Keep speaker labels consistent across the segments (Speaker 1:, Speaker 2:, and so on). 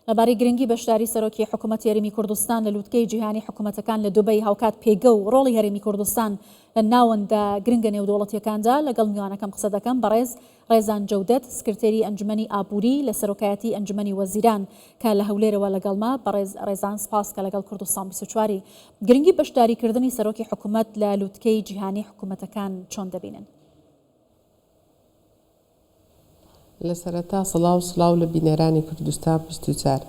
Speaker 1: لەبارەی گرنگی بەشداری سەرۆکی حکوومەت هەرێمی کوردستان لە لووتکەی جیهانی حکوومەتەکان لە دوبەی هاوکات پێگە و ڕۆڵی هەرێمی کوردستان لە ناوەندە گرنگە نێودوڵەتیەکاندا لەگەڵ میوانەکەم قسە دەکەم بەڕێز ڕێزان جەودەت سکرتێری ئەنجومەنی ئابووری لە سەرۆکایەتی ئەنجومەنی وەزیران کە لە هەولێرەوە لەگەڵما بەڕێز ڕێزان سپاس کە لەگەڵ کوردستان 24 گرنگی بەشداریکردنی سەرۆکی حکوومەت لە لووتکەی جیهانی حکوومەتەکان چۆن دەبینن؟
Speaker 2: لە سەرەتا سڵاو لە بینەرانی کوردستان 24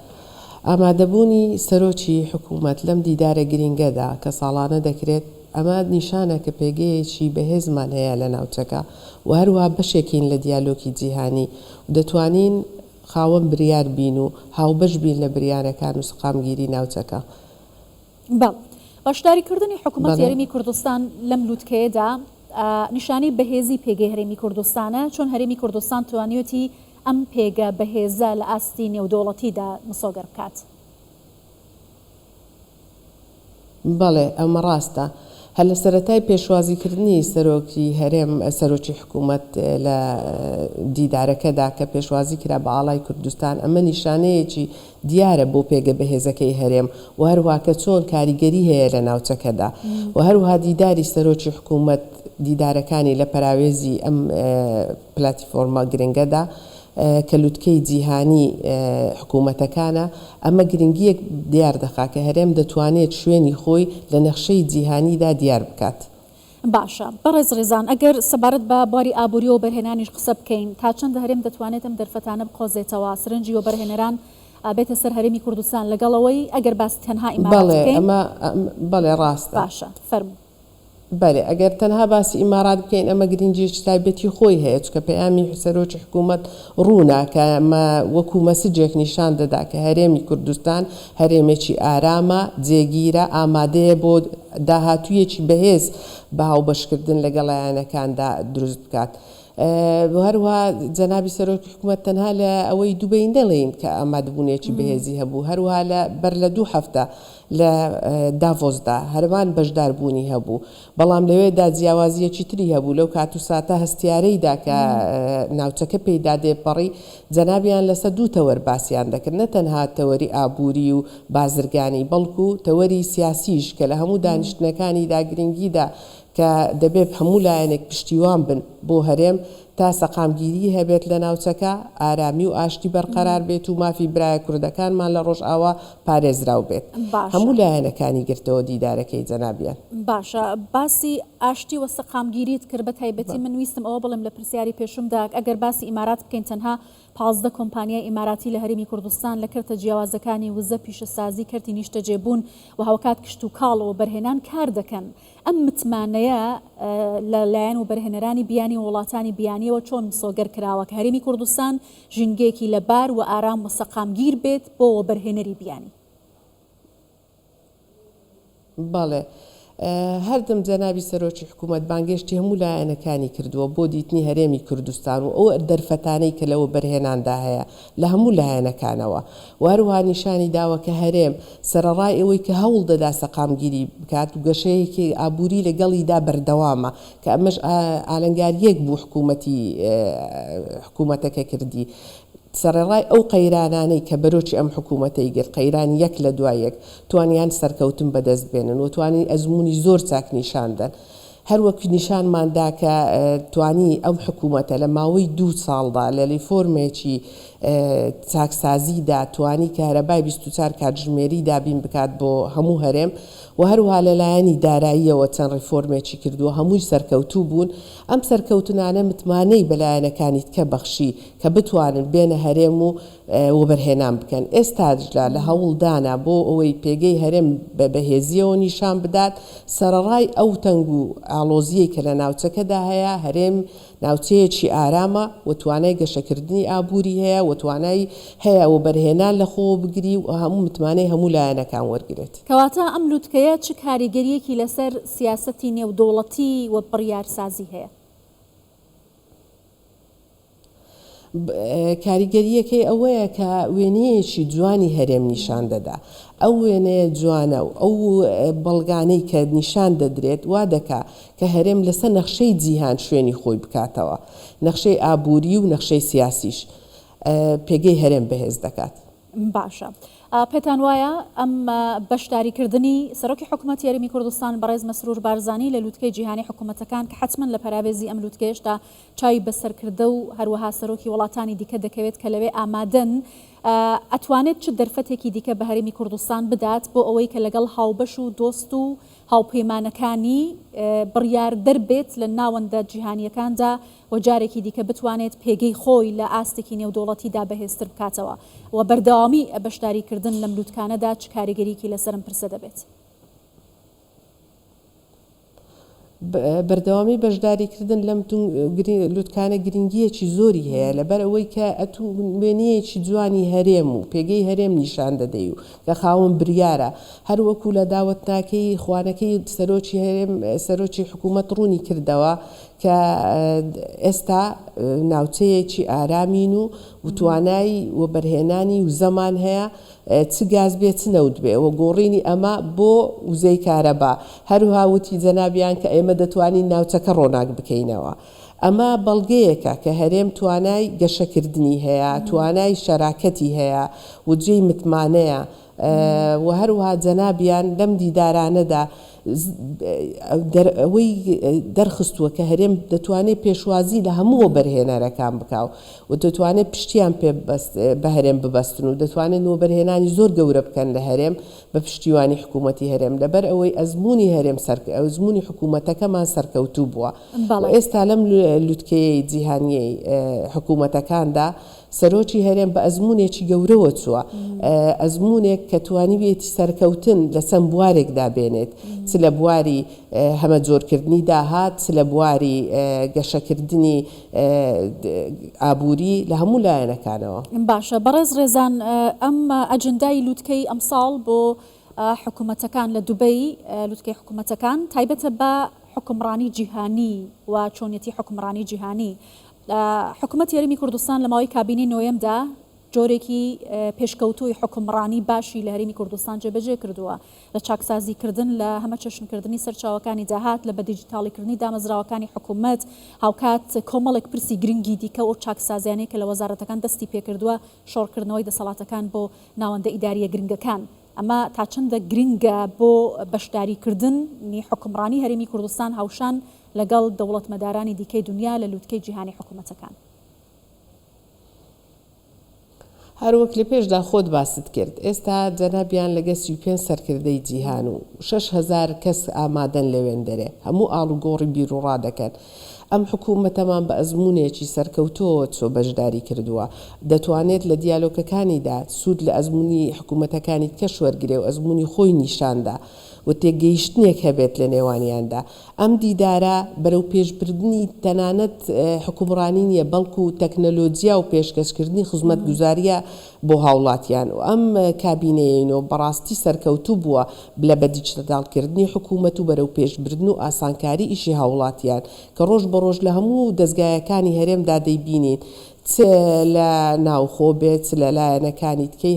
Speaker 2: ئامادەبوونی سەرۆکی حکوومەت لەم دیدارە گرنگەدا کە ساڵانە دەکرێت ئەمە نیشانە کە پێگەیەکی بەهێزمان هەیە لە ناوچەکە و هەروە بەشێکین لە دیالۆگی جیهانی و دەتوانین خاوەن بریار بین و هاوبەش بین لە بریارەکان و سقامگیری ناوچەکە.
Speaker 1: بەشداریکردنی حکوومەت هەرێمی کوردستان لەم لووتکەیەدا نیشانی بەهێزی پێگەی هەرێمی کوردستانە چۆن هەرێمی کوردستان توانیوتی ئەم پێگە بەهێزە لە ئاستی نێودوڵەتیدا مسۆگەر بکات.
Speaker 2: بەڵێ ئەمە ڕاستە. هەر لە سەرەتای پێشوازیکردنی سەرۆکی هەرێم سەرۆکی حکوومەت لە دیدارەکەدا کە پێشوازی کرا بە ئاڵای کوردستان ئەمە نیشانەیەکی دیارە بۆ پێگە بەهێزەکەی هەرێم و هەروها کە چۆن کاریگەری هەیە لە ناوچەکەدا و هەروها دیداری سەرۆکی حکوومەت دیدارەکانی لە پەراوێزی ئەم پلاتیفۆرمە گرنگەدا کە لووتکەی جیهانی حکوومەتەکانە ئەمە گرنگیەک دیار دەخا کە هەرێم دەتوانێت شوێنی خۆی لە نەخشەی جیهانیدا دیار بکات.
Speaker 1: باشە بەڕێز ڕێزان ئەگەر سەبارەت بە بواری ئابووری و بەرهێنانیش قسە بکەین تا چەندە هەرێم دەتوانێت ئەم دەرفەتانە بقۆزێتەوە سرنجی و بەرهێنەران بێتە سەر هەرێمی کوردستان لەگەڵەوەی ئەگەر باس تەنها ئیمارات بکەین؟
Speaker 2: بەڵێ ڕاستە.
Speaker 1: باشە فەرموو.
Speaker 2: بەێ ئەگەر تەنها باسی ئیمارات بکەین ئەمە گرنجێکی تایبەتی خۆی هەیە چکە پەیامی سەرۆکی حکوومەت ڕوونا کە ئەمە وەکو مەسجێک نیشان دەدا کە هەرێمی کوردستان هەرێمێکی ئارامە جێگیرە ئامادەیە بۆ داهاتوویەکی بەهێز بە هاوبەشکردن لەگەڵایەنەکاندا دروست بکات. هەروها جەنابی سەرۆکی حکوومەت تەنها لە ئەوەی دووبەی نەڵێین کە ئامادەبوونێکی بەهێزی هەبوو هەروها لە بەر لە 2 هەفتە لە دافۆسدا هەرمان بەشداربوونی هەبوو بەڵام لەوێدا جیاوازیەکی تری هەبوو لەو کات و ساتە هەستیارەیدا کە ناوچەکە پێیدا دێپەڕی جەنابیان لەسەر 2 تەوەر باسییان دەکرد نە تەنها تەوەری ئابووری و بازرگانی بەڵکو تەوەری سیاسیش کە لە هەموو دانیشتنەکانی داگرنگیدا کە دەبێت هەموو لایەنێک پشتیوان بن بۆ هەرێم تا سەقامگیری هەبێت لە ناوچەکە ئارامی و ئاشتی بەرقەرار بێت و مافی برایە کوردەکانمان لە ڕۆژئاوا پارێزراو بێت. هەموو لایەنەکانی گرتەوە دیدارەکەی جەنابیان.
Speaker 1: باشە باسی ئاشتی وە سەقامگیریت کرد بە تایبەتی من ویستم ئەوە بڵم لە پرسیاری پێشمدا ئەگەر باسی ئیمارات بکەین تەنها 15 کۆمپانیای ئیماراتی لە هەرێمی کوردستان لە کردە جیاوازەکانی وزە پیشەسازی کردی نیشتەجێبوون و هاوکات کشت و کاڵەوە بەرهێنان کار دەکەن. ئەم متمانەیە لەلایەن و بەرهێنەرانی بیانی وڵاتانی بیانیەوە چۆن مسۆگەر کراوە کە هەرێمی کوردستان ژینگەیەکی لەبار و ئارام و سەقامگیر بێت بۆ بەرهێنەری بیانی؟
Speaker 2: بەڵێ هەردەم جەنابی سەرۆکی حکوومەت بانگێشتی هەموو لایەنەکانی کردووە بۆ دیتنی هەرێمی کوردستان و ئەو دەرفەتانەی کە لەوە بەرهێناندا هەیە لە هەموو لایەنەکانەوە و هەروها نیشانی داوە کە هەرێم سەرەڕای ئەوەی کە هەوڵ دەدا سەقامگیری بکات و گەشەیەکی ئابووری لەگەڵیدا بەردەوامە کە ئەمەش ئالەنگاریەک بوو حکوومەتەکە کردی. سەرڕای ئەو قەیرانانەی کە بەرۆکی ئەم حکوومەتەی گرت قەیرانی یەک لە دوای یەک توانیان سەرکەوتن بەدەست بێنن و توانی ئەزمموی زۆر چاک نیشاندن. هەروەکو نیشانماندا کە توانی ئەم حکوومەتە لە ماوەی 2 ساڵدا لە ریفۆرمێکی چاکسازیدا توانی کارەبای 24 کاتژمێری دابین بکات بۆ هەموو هەرێم و هەروها لەلایەنی داراییەوە چەند ریفۆرمێکی کردووە هەمووی سەرکەوتوو بوون. ئەم سەرکەوتنانە متمانەی بەلایەنەکانیت کە بەخشی کە بتوانن بێنە هەرێم و وەبەرهێنان بکەن. ئێستاجلا لە هەوڵدانا بۆ ئەوەی پێگەی هەرێم بە بەهێزیەوە نیشان بدات سەرڕای ئەو تەنگ و ئالۆزیەی کە لە ناوچەکەدا هەیە هەرێم ناوچەیەکی ئارامە و توانای گەشەکردنی ئابووری هەیە و توانایی هەیە و بەرهێنان لە خۆ بگری و هەموو متمانەی هەموو لایەنەکان وەرگێت.
Speaker 1: کەواتە ئەم لووتکەیە چ کاریگەریەکی لەسەر سیاسەتی نێودوڵەتی و بڕیارسازی هەیە؟
Speaker 2: کاریگەریەکەی ئەوەیە کە وێنەیەکی جوانی هەرێم نیشان دەدا. ئەو وێنەیە جوانە و ئەو بەڵگانەی کە نیشان دەدرێت وا دەکا کە هەرێم لەسەر نەخشەی جیهان شوێنی خۆی بکاتەوە. نەخشەی ئابووری و نەخشەی سیاسیش پێگەی هەرێم بەهێز دەکات.
Speaker 1: باشە پێتان وایە ئەم بەشداریکردنی سەرۆکی حکوومەت یاریمی کوردستان بەڕێز مەسرور بارزانی لە لووتکەی جیهانی حکوومەتەکان کە حتمما لە پەرابێزی ئەم لووتکەشدا چای بەسەرکردە و هەروەها سەرۆکی وڵاتانی دیکە دەکەوێت کە لەوێ ئامادەن ئەتوانێت چ دەرفەتێکی دیکە بە هەرێمی کوردستان بدات بۆ ئەوەی کە لەگەڵ هاوبەش و دۆست و هاوپەیمانەکانی بڕیار دەربێت لە ناوەندە جیهانیەکاندا و جارێکی دیکە بتوانێت پێگەی خۆی لە ئاستێکی نێودوڵەتیدا بەهێزتر بکاتەوە و بەردەوامی بەشداریکردن لەم لووتکانەدا چ کاریگەریکی لەسەرم پرسە دەبێت.
Speaker 2: بەردەوامی بەشداریکردن لەم لووتکانە گرنگیەکی زۆری هەیە لەبەر ئەوەی کە وێنەیەکی جوانی هەرێم و پێگەی هەرێم نیشان دەدەی و کە خاوەن بریارە هەروەکو لە داوەتناکەی خوانەکەی سەرۆکی هەرێم سەرۆکی حکوومەت ڕوونی کردەوە کە ئێستا ناوچەیەکی ئارامین و توانایی و بەرهێنانی و زەمان هەیە چ گاز بێ چ نەوت بێ و گۆڕینی ئەمە بۆ وزەی کارەبا هەروها وتی جەنابیان کە ئێمە دەتوانین ناوچەکە ڕۆناک بکەینەوە. ئەمە بەڵگەیەکە کە هەرێم توانای گەشەکردنی هەیە توانای شەراکەتی هەیە و جێی متمانەیە و هەروها جەنابیان لەم دیدارانەدا ئەوەی دەرخستووە کە هەرێم دەتوانێت پێشوازی لە هەموو بەرهێنەرەکان بکاو و دەتوانێت پشتیان پێ بە هەرێم ببەستن و دەتوانێت نۆبەرهێنانی زۆر گەورە بکەن لە هەرێم بە پشتیوانی حکوومەتی هەرێم لەبەر ئەوەی ئەزمموی هەرێم ئەزمموی حکوومەتەکەمان سەرکەوتوو بووە ئێستا لەم لووتکەیەی جیهانیەی حکوومەتەکاندا سەرۆکی هەرێم بە ئەزمموونێکی گەورەوە چووە ئەزمموونێک کە توانیوێتی سەرکەوتن لە چەند بوارێکدا بێنێت چ لە بواری هەمە جۆرکردنی داهات چ لە بواری گەشەکردنی ئابووری لە هەموو لایەنەکانەوە.
Speaker 1: باشە بەڕێز ڕێزان ئەم ئەجندای لووتکەی ئەمساڵ بۆ حکوومەتەکان لە دوبەی لووتکەی حکوومەتەکان تایبەتە بە حکمڕانی جیهانی و چۆنیەتی حکمڕانی جیهانی حکوومەت یاریمی کوردستان لە ماوەی کابینەی نۆیەمدا جۆرێکی پێشکەوتوی حکمڕانی باشی لە هەرێمی کوردستان جێبەجێ کردووە لە چاکسازیکردن لە هەمە چێشنکردنی سەرچاوەکانی داهات لە بە دیجیتاڵیکردنی دامەزراوەکانی حکوومەت هاوکات کۆمەڵێک پرسی گرنگی دیکە و چاکسازیانەی کە لە وەزارەتەکان دەستی پێکردووە شۆڕکردنەوەی دەسەڵاتەکان بۆ ناوەندە ئیداریە گرنگەکان ئەمە تا چەندە گرنگە بۆ بەشداریکردن حکمڕانی هەرێمی کوردستان هاوشان لەگەڵ دەوڵەتمەدارانی دیکەی دنیا لە لووتکەی جیهانی حکوومەتەکان.
Speaker 2: هەروەک لە پێشدا خۆت باست کرد ئێستا جەنابیان لەگە 35 سەرکردەی جیهان و 6,000 کەس ئامادەن لەوێن دەرێ هەموو ئاڵوگۆڕی بیرروڕا دەکەن. ئەم حکوومەتەمان بە ئەزمموونێکی سەرکەوتۆ چۆ بەشداری کردووە دەتوانێت لە دیالۆگەکانیدا سوود لە ئەزمموی حکوومەتەکانی کەش وەرگرێ و ئەزمموی خۆی نیشاندا و تێگەیشتنێک هەبێت لە نێوانیاندا ئەم دیدارە بەرەو پێشبردننی تەنانەت حکومڕانی نیە بەڵکو و تەکنەلۆجیا و پێشکەشکردنی خزمەتگوزاریە بۆ هاوڵاتیان و ئەم کابینەیەنەوە بەڕاستی سەرکەوتوو بووە لە بە دیجیتاڵکردنی حکوومەت و بەرەو پێشبردن و ئاسانکاری ئیشی هاوڵاتیان کە ڕۆژ بە ڕۆژ لە هەموو دەستگایەکانی هەرێمدا دەیبینین لە ناوخۆ بێت لە لایەنەکانی تکەی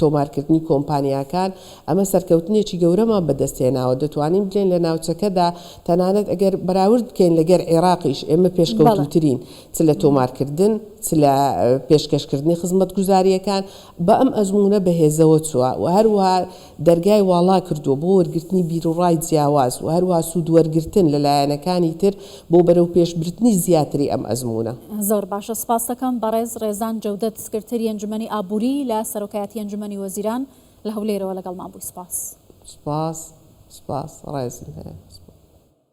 Speaker 2: تۆمارکردنی کۆمپانیاکان ئەمە سەرکەوتنێکی گەورەمان بەدەستێناوە دەتوانین بلێن لە ناوچەکەدا تەنانەت ئەگەر بەراورد بکەین لەگەر عێراقیش ئێمە پێشکەوتوترین چ لە تۆمارکردن چ لە پێشکەشکردنی خزمەت گوزاریەکان بە ئەم ئەزممونە بەهێزەوە چووە و هەروەها دەرگای واڵا کردووە بۆ وەرگرتنی بیرروڕای جیاواز و هەروەها سوود وەرگرتن لە لایەنەکانی تر بۆ بەرەو پێشبردننی زیاتری ئەم ئەزممونە.
Speaker 1: زۆر باشە سپاس دەکەم بەڕێز ڕێزان جەودەت سکرتەری ئەنجومەنی ئابووری لە سەرۆکایەتی ئەنجومەنی وەزیران لە هەولێرەوە لەگەڵمان بووی. سپاس
Speaker 2: ڕێزم هەیە.